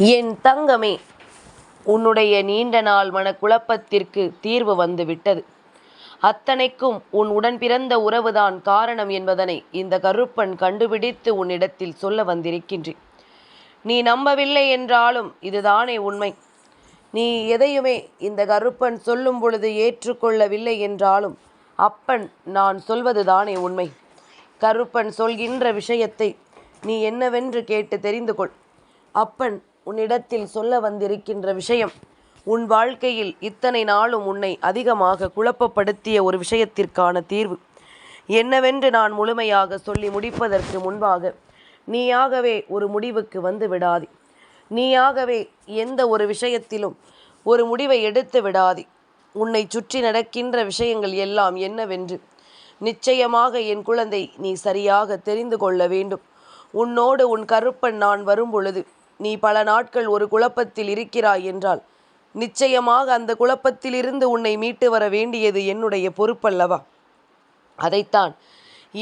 என் தங்கமே, உன்னுடைய நீண்ட நாள் மனக்குழப்பத்திற்கு தீர்வு வந்துவிட்டது. அத்தனைக்கும் உன் உடன் பிறந்த உறவுதான் காரணம் என்பதனை இந்த கருப்பன் கண்டுபிடித்து உன்னிடத்தில் சொல்ல வந்திருக்கின்றேன். நீ நம்பவில்லை என்றாலும் இதுதானே உண்மை. நீ எதையுமே இந்த கருப்பன் சொல்லும் பொழுது ஏற்றுக்கொள்ளவில்லை என்றாலும் அப்பன் நான் சொல்வதுதானே உண்மை. கருப்பன் சொல்கின்ற விஷயத்தை நீ என்னவென்று கேட்டு தெரிந்து கொள். அப்பன் உன்னிடத்தில் சொல்ல வந்திருக்கின்ற விஷயம் உன் வாழ்க்கையில் இத்தனை நாளும் உன்னை அதிகமாக குழப்பப்படுத்திய ஒரு விஷயத்திற்கான தீர்வு என்னவென்று நான் முழுமையாக சொல்லி முடிப்பதற்கு முன்பாக நீயாகவே ஒரு முடிவுக்கு வந்து விடாதே. நீயாகவே எந்த ஒரு விஷயத்திலும் ஒரு முடிவை எடுத்து விடாதே. உன்னை சுற்றி நடக்கின்ற விஷயங்கள் எல்லாம் என்னவென்று நிச்சயமாக என் குழந்தை நீ சரியாக தெரிந்து கொள்ள வேண்டும். உன்னோடு உன் கருப்பன் நான் வரும் பொழுது நீ பல நாட்கள் ஒரு குழப்பத்தில் இருக்கிறாய் என்றால் நிச்சயமாக அந்த குழப்பத்திலிருந்து உன்னை மீட்டு வர வேண்டியது என்னுடைய பொறுப்பல்லவா? அதைத்தான்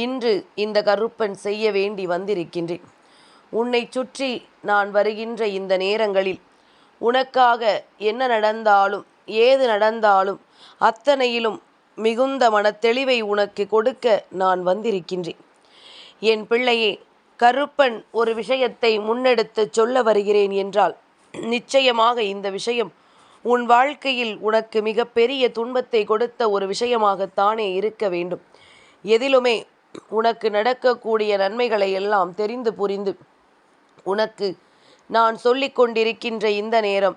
இன்று இந்த கருப்பன் செய்ய வேண்டி வந்திருக்கின்றேன். உன்னை சுற்றி நான் வருகின்ற இந்த நேரங்களில் உனக்காக என்ன நடந்தாலும் ஏது நடந்தாலும் அத்தனையிலும் மிகுந்த மனத்தெளிவை உனக்கு கொடுக்க நான் வந்திருக்கின்றேன். என் பிள்ளையே, கருப்பன் ஒரு விஷயத்தை முன்னெடுத்து சொல்ல வருகிறேன் என்றால் நிச்சயமாக இந்த விஷயம் உன் வாழ்க்கையில் உனக்கு மிகப்பெரிய துன்பத்தை கொடுத்த ஒரு விஷயமாகத்தானே இருக்க வேண்டும். எதிலுமே உனக்கு நடக்கக்கூடிய நன்மைகளை எல்லாம் தெரிந்து புரிந்து உனக்கு நான் சொல்லிக் கொண்டிருக்கின்ற இந்த நேரம்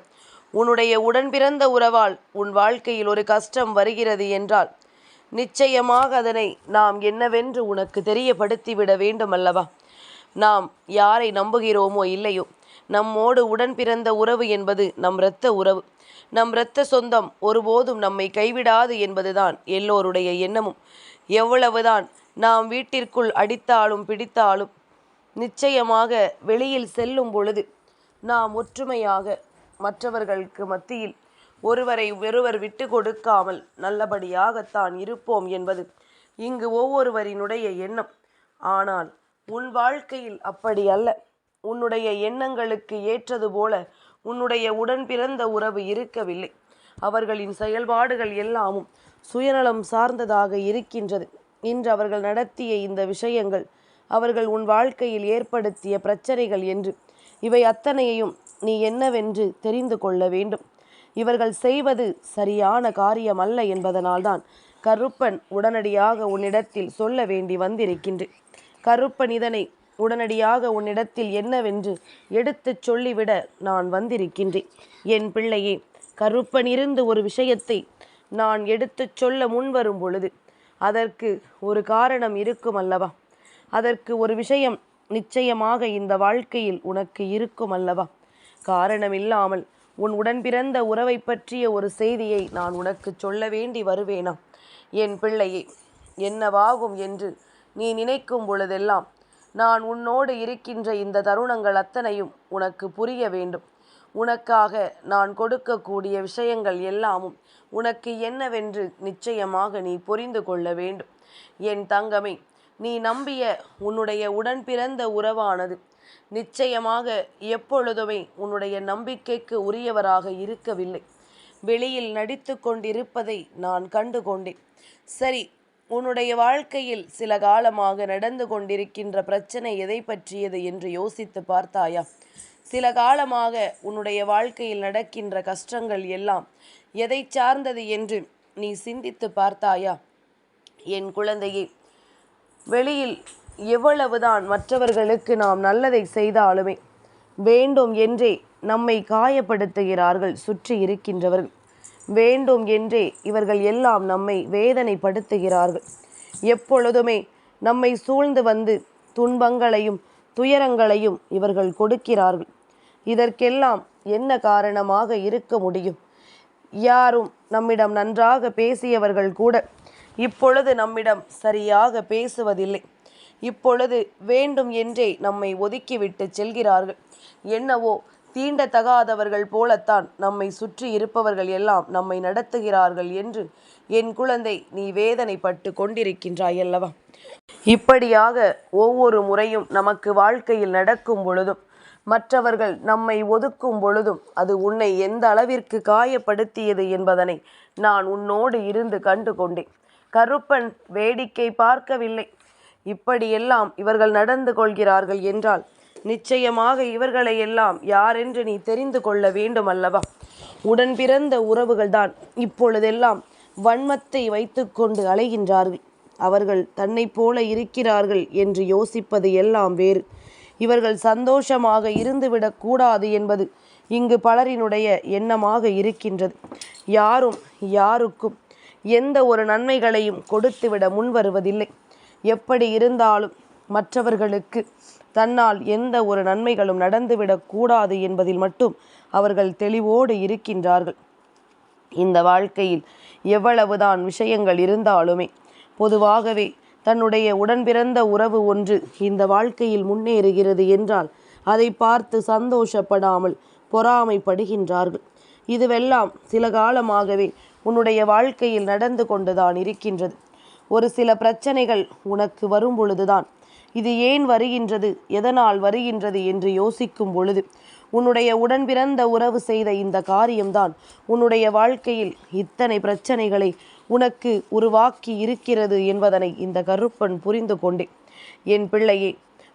உன்னுடைய உடன் பிறந்த உறவால் உன் வாழ்க்கையில் ஒரு கஷ்டம் வருகிறது என்றால் நிச்சயமாக அதனை நாம் என்னவென்று உனக்கு தெரியப்படுத்திவிட வேண்டும் அல்லவா? நாம் யாரை நம்புகிறோமோ இல்லையோ, நம்மோடு உடன் பிறந்த உறவு என்பது நம் இரத்த உறவு. நம் இரத்த சொந்தம் ஒருபோதும் நம்மை கைவிடாது என்பதுதான் எல்லோருடைய எண்ணமும். எவ்வளவுதான் நாம் வீட்டிற்குள் அடித்தாலும் பிடித்தாலும் நிச்சயமாக வெளியில் செல்லும் பொழுது நாம் ஒற்றுமையாக மற்றவர்களுக்கு மத்தியில் ஒருவரை ஒருவர் விட்டு கொடுக்காமல் நல்லபடியாகத்தான் இருப்போம் என்பது இங்கு ஒவ்வொருவரினுடைய எண்ணம். ஆனால் உன் வாழ்க்கையில் அப்படி அல்ல. உன்னுடைய எண்ணங்களுக்கு ஏற்றது போல உன்னுடைய உடன் பிறந்த உறவு இருக்கவில்லை. அவர்களின் செயல்பாடுகள் எல்லாமும் சுயநலம் சார்ந்ததாக இருக்கின்றது. இன்று அவர்கள் நடத்திய இந்த விஷயங்கள் அவர்கள் உன் வாழ்க்கையில் ஏற்படுத்திய பிரச்சனைகள் என்று இவை அத்தனையையும் நீ என்னவென்று தெரிந்து கொள்ள வேண்டும். இவர்கள் செய்வது சரியான காரியம் அல்ல என்பதனால்தான் கருப்பன் உடனடியாக உன்னிடத்தில் சொல்ல வேண்டி வந்திருக்கின்றேன். கருப்பன் இதனை உடனடியாக உன்னிடத்தில் என்னவென்று எடுத்துச் சொல்லிவிட நான் வந்திருக்கின்றேன். என் பிள்ளையே, கருப்பன் இருந்து ஒரு விஷயத்தை நான் எடுத்துச் சொல்ல முன்வரும் பொழுது அதற்கு ஒரு காரணம் இருக்கும் அல்லவா? அதற்கு ஒரு விஷயம் நிச்சயமாக இந்த வாழ்க்கையில் உனக்கு இருக்கும் அல்லவா? காரணமில்லாமல் உன் உடன் பிறந்த உறவை பற்றிய ஒரு செய்தியை நான் உனக்கு சொல்ல வேண்டி வருவேனா? என் பிள்ளையே, என்னவாகும் என்று நீ நினைக்கும் பொழுதெல்லாம் நான் உன்னோடு இருக்கின்ற இந்த தருணங்கள் அத்தனையும் உனக்கு புரிய வேண்டும். உனக்காக நான் கொடுக்கக்கூடிய விஷயங்கள் எல்லாமும் உனக்கு என்னவென்று நிச்சயமாக நீ புரிந்து கொள்ள வேண்டும். என் தங்கமே, நீ நம்பிய உன்னுடைய உடன் பிறந்த உறவானது நிச்சயமாக எப்பொழுதுமே உன்னுடைய நம்பிக்கைக்கு உரியவராக இருக்கவில்லை. வெளியில் நடித்து கொண்டிருப்பதை நான் கண்டு கொண்டேன். சரி, உன்னுடைய வாழ்க்கையில் சில காலமாக நடந்து கொண்டிருக்கின்ற பிரச்சனை எதை பற்றியது என்று யோசித்து பார்த்தாயா? சில காலமாக உன்னுடைய வாழ்க்கையில் நடக்கின்ற கஷ்டங்கள் எல்லாம் எதை சார்ந்தது என்று நீ சிந்தித்து பார்த்தாயா? என் குழந்தையே, வெளியில் எவ்வளவுதான் மற்றவர்களுக்கு நாம் நல்லதை செய்தாலுமே வேண்டும் என்றே நம்மை காயப்படுத்துகிறார்கள் சுற்றி இருக்கின்றவர்கள். வேண்டும் என்றே இவர்கள் எல்லாம் நம்மை வேதனைப்படுத்துகிறார்கள். எப்பொழுதுமே நம்மை சூழ்ந்து வந்து துன்பங்களையும் துயரங்களையும் இவர்கள் கொடுக்கிறார்கள். இதற்கெல்லாம் என்ன காரணமாக இருக்க முடியும்? யாரும் நம்மிடம் நன்றாக பேசியவர்கள் கூட இப்பொழுது நம்மிடம் சரியாக பேசுவதில்லை. இப்பொழுது வேண்டும் என்றே நம்மை ஒதுக்கிவிட்டு செல்கிறார்கள். என்னவோ தீண்டத்தகாதவர்கள் போலத்தான் நம்மை சுற்றி இருப்பவர்கள் எல்லாம் நம்மை நடத்துகிறார்கள் என்று என் குழந்தை நீ வேதனைப்பட்டு கொண்டிருக்கின்றாய் அல்லவா? இப்படியாக ஒவ்வொரு முறையும் நமக்கு வாழ்க்கையில் நடக்கும் பொழுதும் மற்றவர்கள் நம்மை ஒதுக்கும் பொழுதும் அது உன்னை எந்த அளவிற்கு காயப்படுத்தியது என்பதனை நான் உன்னோடு இருந்து கண்டு கொண்டேன். கருப்பன் வேடிக்கை பார்க்கவில்லை. இப்படியெல்லாம் இவர்கள் நடந்து கொள்கிறார்கள் என்றால் நிச்சயமாக இவர்களை எல்லாம் யாரென்று நீ தெரிந்து கொள்ள வேண்டும் அல்லவா? உடன் பிறந்த உறவுகள்தான் இப்பொழுதெல்லாம் வன்மத்தை வைத்து கொண்டு அலைகின்றார்கள். அவர்கள் தன்னை போல இருக்கிறார்கள் என்று யோசிப்பது எல்லாம் வேறு. இவர்கள் சந்தோஷமாக இருந்துவிடக் கூடாது என்பது இங்கு பலரினுடைய எண்ணமாக இருக்கின்றது. யாரும் யாருக்கும் எந்த ஒரு நன்மைகளையும் கொடுத்துவிட முன்வருவதில்லை. எப்படி இருந்தாலும் மற்றவர்களுக்கு தன்னால் எந்த ஒரு நன்மைகளும் நடந்துவிடக் கூடாது என்பதில் மட்டும் அவர்கள் தெளிவோடு இருக்கின்றார்கள். இந்த வாழ்க்கையில் எவ்வளவுதான் விஷயங்கள் இருந்தாலுமே பொதுவாகவே தன்னுடைய உடன்பிறந்த உறவு ஒன்று இந்த வாழ்க்கையில் முன்னேறுகிறது என்றால் அதை பார்த்து சந்தோஷப்படாமல் பொறாமைப்படுகின்றார்கள். இதுவெல்லாம் சில காலமாகவே உன்னுடைய வாழ்க்கையில் நடந்து கொண்டுதான் இருக்கின்றது. ஒரு சில பிரச்சனைகள் உனக்கு வரும் பொழுதுதான் இது ஏன் வருகின்றது, எதனால் வருகின்றது என்று யோசிக்கும் பொழுது உன்னுடைய உடன்பிறந்த உறவு செய்த இந்த காரியம்தான் உன்னுடைய வாழ்க்கையில் இத்தனை பிரச்சனைகளை உனக்கு உருவாக்கி இருக்கிறது என்பதனை இந்த கருப்பன் புரிந்து கொண்டேன். என் பிள்ளையே,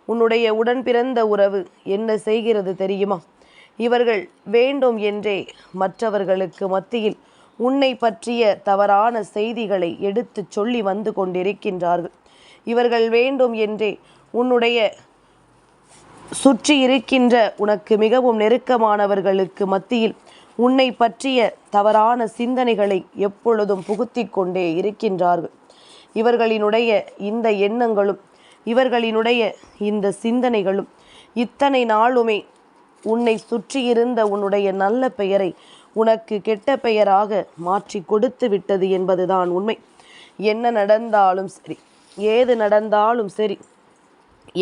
உன்னுடைய உடன்பிறந்த உறவு என்ன செய்கிறது தெரியுமா? இவர்கள் வேண்டும் என்றே மற்றவர்களுக்கு மத்தியில் உன்னை பற்றிய தவறான செய்திகளை எடுத்து சொல்லி வந்து கொண்டிருக்கின்றார்கள். இவர்கள் வேண்டும் என்றே உன்னுடைய சுற்றி இருக்கின்ற உனக்கு மிகவும் நெருக்கமானவர்களுக்கு மத்தியில் உன்னை பற்றிய தவறான சிந்தனைகளை எப்பொழுதும் புகுத்தி கொண்டே இருக்கின்றார்கள். இவர்களினுடைய இந்த எண்ணங்களும் இவர்களினுடைய இந்த சிந்தனைகளும் இத்தனை நாளுமே உன்னை சுற்றியிருந்த உன்னுடைய நல்ல பெயரை உனக்கு கெட்ட பெயராக மாற்றி கொடுத்து விட்டது என்பதுதான் உண்மை. என்ன நடந்தாலும் சரி, ஏது நடந்தாலும் சரி,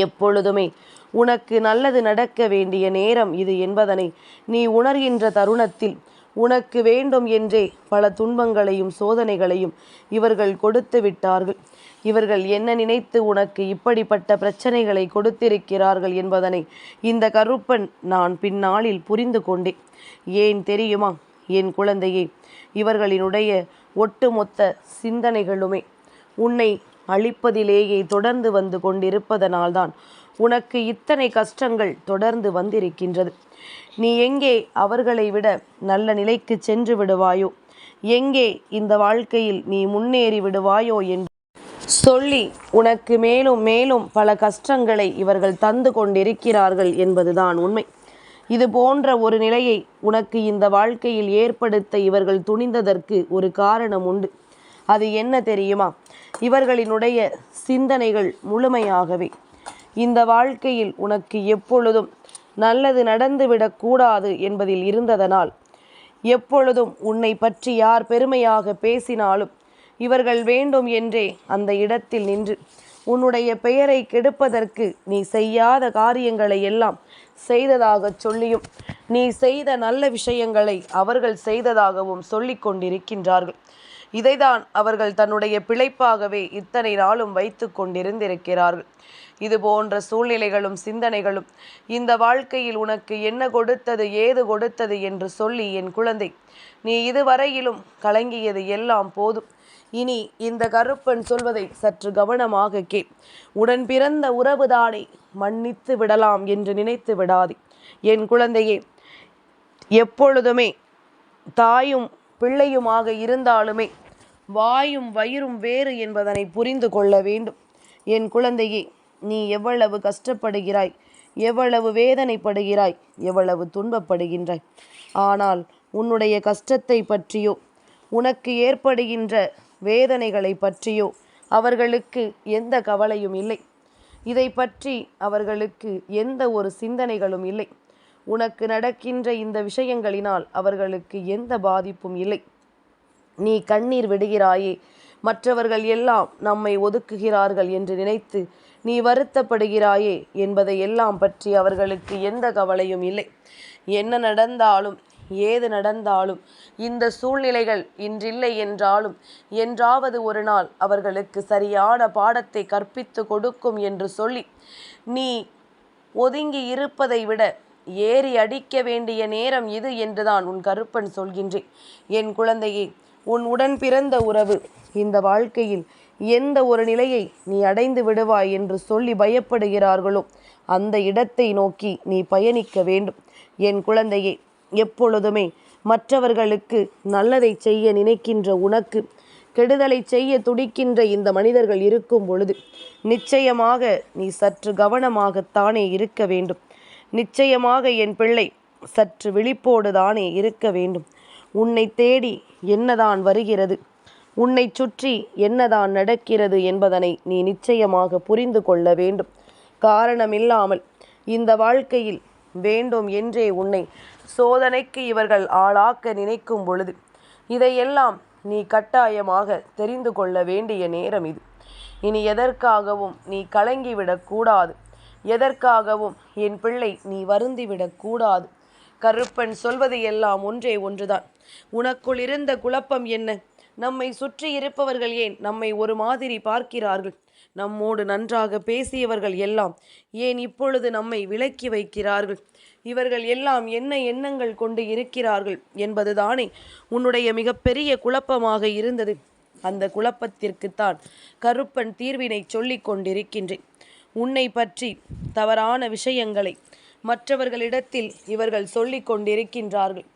எப்பொழுதுமே உனக்கு நல்லது நடக்க வேண்டிய நேரம் இது என்பதனை நீ உணர்கின்ற தருணத்தில் உனக்கு வேண்டும் என்றே பல துன்பங்களையும் சோதனைகளையும் இவர்கள் கொடுத்து விட்டார்கள். இவர்கள் என்ன நினைத்து உனக்கு இப்படிப்பட்ட பிரச்சனைகளை கொடுத்திருக்கிறார்கள் என்பதனை இந்த கருப்பன் நான் பின்னாளில் புரிந்து கொண்டேன். ஏன் தெரியுமா என் குழந்தையே? இவர்களினுடைய ஒட்டுமொத்த சிந்தனைகளுமே உன்னை அழிப்பதிலேயே தொடர்ந்து வந்து கொண்டிருப்பதனால்தான் உனக்கு இத்தனை கஷ்டங்கள் தொடர்ந்து வந்திருக்கின்றது. நீ எங்கே அவர்களை விட நல்ல நிலைக்கு சென்று விடுவாயோ, எங்கே இந்த வாழ்க்கையில் நீ முன்னேறி விடுவாயோ என்று சொல்லி உனக்கு மேலும் மேலும் பல கஷ்டங்களை இவர்கள் தந்து கொண்டிருக்கிறார்கள் என்பதுதான் உண்மை. இது போன்ற ஒரு நிலையை உனக்கு இந்த வாழ்க்கையில் ஏற்படுத்த இவர்கள் துணிந்ததற்கு ஒரு காரணம் உண்டு. அது என்ன தெரியுமா? இவர்களினுடைய சிந்தனைகள் முழுமையாகவே இந்த வாழ்க்கையில் உனக்கு எப்பொழுதும் நல்லது நடந்துவிடக்கூடாது என்பதில் இருந்ததனால் எப்பொழுதும் உன்னை பற்றி யார் பெருமையாக பேசினாலும் இவர்கள் வேண்டும் என்றே அந்த இடத்தில் நின்று உன்னுடைய பெயரை கெடுப்பதற்கு நீ செய்யாத காரியங்களை எல்லாம் செய்ததாக சொல்லியும் நீ செய்த நல்ல விஷயங்களை அவர்கள் செய்ததாகவும் சொல்லி கொண்டிருக்கின்றார்கள். இதைதான் அவர்கள் தன்னுடைய பிழைப்பாகவே இத்தனை நாளும் வைத்து கொண்டிருந்திருக்கிறார்கள். இது போன்ற சூழ்நிலைகளும் சிந்தனைகளும் இந்த வாழ்க்கையில் உனக்கு என்ன கொடுத்தது, ஏது கொடுத்தது என்று சொல்லி என் குழந்தை, நீ இதுவரையிலும் கலங்கியது எல்லாம் போதும். இனி இந்த கருப்பன் சொல்வதை சற்று கவனமாக கேள். உடன் பிறந்த உறவுதானே, மன்னித்து விடலாம் என்று நினைத்து விடாதே என் குழந்தையே. எப்பொழுதுமே தாயும் பிள்ளையுமாக இருந்தாலுமே வாயும் வயிறும் வேறு என்பதனை புரிந்து கொள்ள வேண்டும் என் குழந்தையே. நீ எவ்வளவு கஷ்டப்படுகிறாய், எவ்வளவு வேதனைப்படுகிறாய், எவ்வளவு துன்பப்படுகின்றாய். ஆனால் உன்னுடைய கஷ்டத்தை பற்றியோ உனக்கு ஏற்படுகின்ற வேதனைகளை பற்றியோ அவர்களுக்கு எந்த கவலையும் இல்லை. இதை பற்றி அவர்களுக்கு எந்த ஒரு சிந்தனைகளும் இல்லை. உனக்கு நடக்கின்ற இந்த விஷயங்களினால் அவர்களுக்கு எந்த பாதிப்பும் இல்லை. நீ கண்ணீர் விடுகிறாயே, மற்றவர்கள் எல்லாம் நம்மை ஒதுக்குகிறார்கள் என்று நினைத்து நீ வருத்தப்படுகிறாயே என்பதை எல்லாம் பற்றி அவர்களுக்கு எந்த கவலையும் இல்லை. என்ன நடந்தாலும் ஏது நடந்தாலும் இந்த சூழ்நிலைகள் இன்றில்லை என்றாலும் என்றாவது ஒரு நாள் அவர்களுக்கு சரியான பாடத்தை கற்பித்து கொடுக்கும் என்று சொல்லி நீ ஒதுங்கி இருப்பதை விட ஏறி அடிக்க வேண்டிய நேரம் இது என்றுதான் உன் கருப்பன் சொல்கின்றேன். என் குழந்தையே, உன் உடன் பிறந்த உறவு இந்த வாழ்க்கையில் எந்த ஒரு நிலையை நீ அடைந்து விடுவாய் என்று சொல்லி பயப்படுகிறார்களோ அந்த இடத்தை நோக்கி நீ பயணிக்க வேண்டும். என் குழந்தையே, எப்பொழுதுமே மற்றவர்களுக்கு நல்லதை செய்ய நினைக்கின்ற உனக்கு கெடுதலை செய்ய துடிக்கின்ற இந்த மனிதர்கள் இருக்கும் பொழுது நிச்சயமாக நீ சற்று கவனமாகத்தானே இருக்க வேண்டும். நிச்சயமாக என் பிள்ளை சற்று விழிப்போடு தானே இருக்க வேண்டும். உன்னை தேடி என்னதான் வருகிறது, உன்னை சுற்றி என்னதான் நடக்கிறது என்பதனை நீ நிச்சயமாக புரிந்து கொள்ள வேண்டும். காரணமில்லாமல் இந்த வாழ்க்கையில் வேண்டும் என்றே உன்னை சோதனைக்கு இவர்கள் ஆளாக்க நினைக்கும் பொழுது இதையெல்லாம் நீ கட்டாயமாக தெரிந்து கொள்ள வேண்டிய நேரம் இது. இனி எதற்காகவும் நீ கலங்கிவிடக்கூடாது. எதற்காகவும் என் பிள்ளை நீ வருந்திவிடக்கூடாது. கருப்பன் சொல்வது எல்லாம் ஒன்றே ஒன்றுதான். உனக்குள் இருந்த குழப்பம் என்ன? நம்மை சுற்றி இருப்பவர்கள் ஏன் நம்மை ஒரு மாதிரி பார்க்கிறார்கள்? நம்மோடு நன்றாக பேசியவர்கள் எல்லாம் ஏன் இப்பொழுது நம்மை விலக்கி வைக்கிறார்கள்? இவர்கள் எல்லாம் என்ன எண்ணங்கள் கொண்டு இருக்கிறார்கள் என்பதுதானே உன்னுடைய மிகப்பெரிய குழப்பமாக இருந்தது. அந்த குழப்பத்திற்குத்தான் கருப்பன் தீர்வினை சொல்லிக் கொண்டிருக்கின்றேன். உன்னை பற்றி தவறான விஷயங்களை மற்றவர்களிடத்தில் இவர்கள் சொல்லிக் கொண்டிருக்கின்றார்கள்.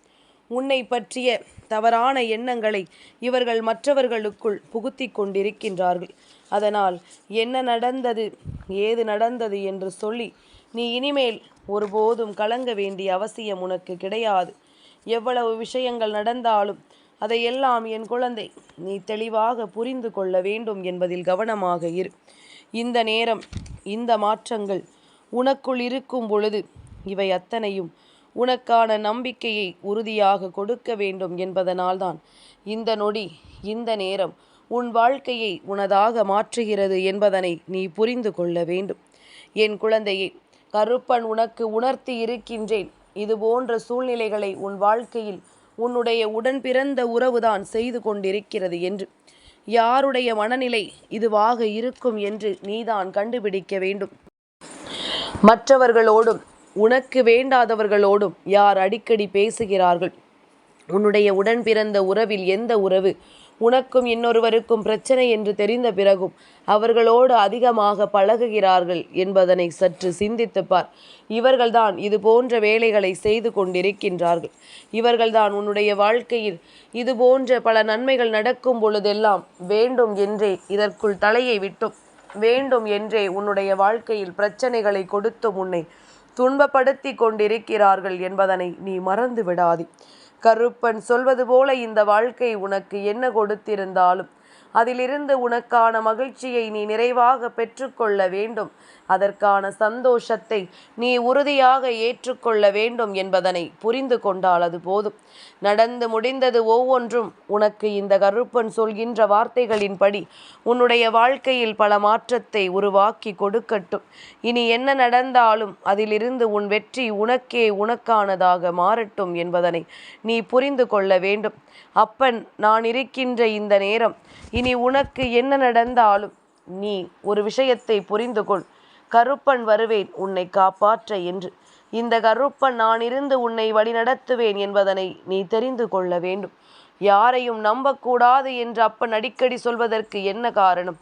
உன்னை பற்றிய தவறான எண்ணங்களை இவர்கள் மற்றவர்களுக்குள் புகுத்தி கொண்டிருக்கின்றார்கள். அதனால் என்ன நடந்தது, ஏது நடந்தது என்று சொல்லி நீ இனிமேல் ஒருபோதும் கலங்க வேண்டிய அவசியம் உனக்கு கிடையாது. எவ்வளவு விஷயங்கள் நடந்தாலும் அதையெல்லாம் என் குழந்தை நீ தெளிவாக புரிந்து கொள்ள வேண்டும் என்பதில் கவனமாக இரு. இந்த நேரம், இந்த மாற்றங்கள் உனக்குள் இருக்கும் பொழுது இவை அத்தனையும் உனக்கான நம்பிக்கையை உறுதியாக கொடுக்க வேண்டும் என்பதனால்தான் இந்த நொடி, இந்த நேரம் உன் வாழ்க்கையை உனதாக மாற்றுகிறது என்பதனை நீ புரிந்து கொள்ள வேண்டும். என் குழந்தையே, கருப்பன் உனக்கு உணர்த்தி இருக்கின்றேன். இது போன்ற சூழ்நிலைகளை உன் வாழ்க்கையில் உன்னுடைய உடன் பிறந்த உறவுதான் செய்து கொண்டிருக்கிறது என்று. யாருடைய மனநிலை இதுவாக இருக்கும் என்று நீதான் கண்டுபிடிக்க வேண்டும். மற்றவர்களோடும் உனக்கு வேண்டாதவர்களோடும் யார் அடிக்கடி பேசுகிறார்கள்? உன்னுடைய உடன் பிறந்த உறவில் எந்த உறவு உனக்கும் இன்னொருவருக்கும் பிரச்சனை என்று தெரிந்த பிறகும் அவர்களோடு அதிகமாக பழகுகிறார்கள் என்பதனை சற்று சிந்தித்துப்பார். இவர்கள்தான் இது போன்ற வேலைகளை செய்து கொண்டிருக்கின்றார்கள். இவர்கள்தான் உன்னுடைய வாழ்க்கையில் இது போன்ற பல நன்மைகள் நடக்கும் பொழுதெல்லாம் வேண்டும் என்றே இதற்குள் தலையை விட்டும், வேண்டும் என்றே உன்னுடைய வாழ்க்கையில் பிரச்சனைகளை கொடுத்தும் உன்னை துன்பப்படுத்தி கொண்டிருக்கிறார்கள் என்பதனை நீ மறந்து விடாதே. கருப்பன் சொல்வது போல இந்த வாழ்க்கை உனக்கு என்ன கொடுத்திருந்தாலும் அதிலிருந்து உனக்கான மகிழ்ச்சியை நீ நிறைவாக பெற்றுக்கொள்ள வேண்டும். அதற்கான சந்தோஷத்தை நீ உறுதியாக ஏற்றுக்கொள்ள வேண்டும் என்பதனை புரிந்து கொண்டால் அது போதும். நடந்து முடிந்தது ஒவ்வொன்றும் உனக்கு இந்த கருப்பன் சொல்கின்ற வார்த்தைகளின்படி உன்னுடைய வாழ்க்கையில் பல மாற்றத்தை உருவாக்கி கொடுக்கட்டும். இனி என்ன நடந்தாலும் அதிலிருந்து உன் வெற்றி உனக்கே உனக்கானதாக மாறட்டும் என்பதனை நீ புரிந்து கொள்ள வேண்டும். அப்பன் நான் இருக்கின்ற இந்த நேரம் இனி உனக்கு என்ன நடந்தாலும் நீ ஒரு விஷயத்தை புரிந்து கொள். கருப்பன் வருவேன் உன்னை காப்பாற்ற என்று. இந்த கருப்பன் நான் இருந்து உன்னை வழிநடத்துவேன் என்பதனை நீ தெரிந்து கொள்ள வேண்டும். யாரையும் நம்பக்கூடாது என்று அப்பன் அடிக்கடி சொல்வதற்கு என்ன காரணம்?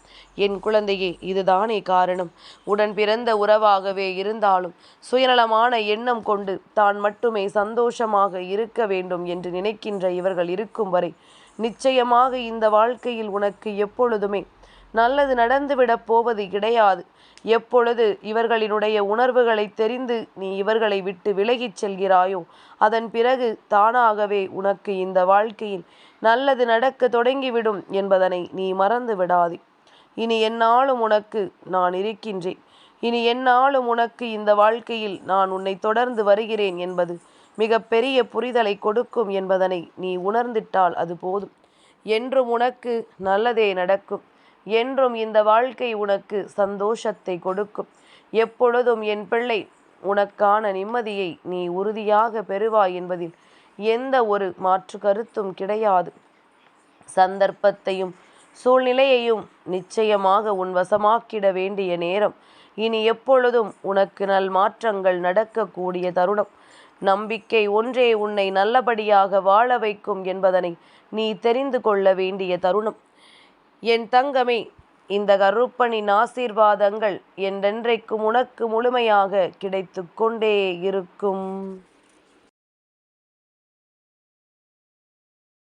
என் குழந்தையே, இதுதானே காரணம். உடன் பிறந்த உறவாகவே இருந்தாலும் சுயநலமான எண்ணம் கொண்டு தான் மட்டுமே சந்தோஷமாக இருக்க வேண்டும் என்று நினைக்கின்ற இவர்கள் இருக்கும் வரை நிச்சயமாக இந்த வாழ்க்கையில் உனக்கு எப்பொழுதுமே நல்லது நடந்துவிடப் போவது கிடையாது. எப்பொழுது இவர்களினுடைய உணர்வுகளை தெரிந்து நீ இவர்களை விட்டு விலகிச் செல்கிறாயோ அதன் பிறகு தானாகவே உனக்கு இந்த வாழ்க்கையில் நல்லது நடக்க தொடங்கிவிடும் என்பதனை நீ மறந்து விடாதே. இனி எந்நாளும் உனக்கு நான் இருக்கின்றேன். இனி எந்நாளும் உனக்கு இந்த வாழ்க்கையில் நான் உன்னை தொடர்ந்து வருகிறேன் என்பது மிக பெரிய புரிதலை கொடுக்கும் என்பதனை நீ உணர்ந்திட்டால் அது போதும். என்றும் உனக்கு நல்லதே நடக்கும். என்றும் இந்த வாழ்க்கை உனக்கு சந்தோஷத்தை கொடுக்கும். எப்பொழுதும் என் பிள்ளை உனக்கான நிம்மதியை நீ உறுதியாக பெறுவாய் என்பதில் எந்த ஒரு மாற்று கருத்தும் கிடையாது. சந்தர்ப்பத்தையும் சூழ்நிலையையும் நிச்சயமாக உன் வசமாக்கிட வேண்டிய நேரம் இனி எப்பொழுதும் உனக்கு நல் மாற்றங்கள் நடக்கக்கூடிய தருணம். நம்பிக்கை ஒன்றே உன்னை நல்லபடியாக வாழ வைக்கும் என்பதனை நீ தெரிந்து கொள்ள வேண்டிய தருணம். என் தங்கமே, இந்த கருப்பனின் ஆசீர்வாதங்கள் என்றென்றைக்கும் உனக்கு முழுமையாக கிடைத்து கொண்டே இருக்கும்.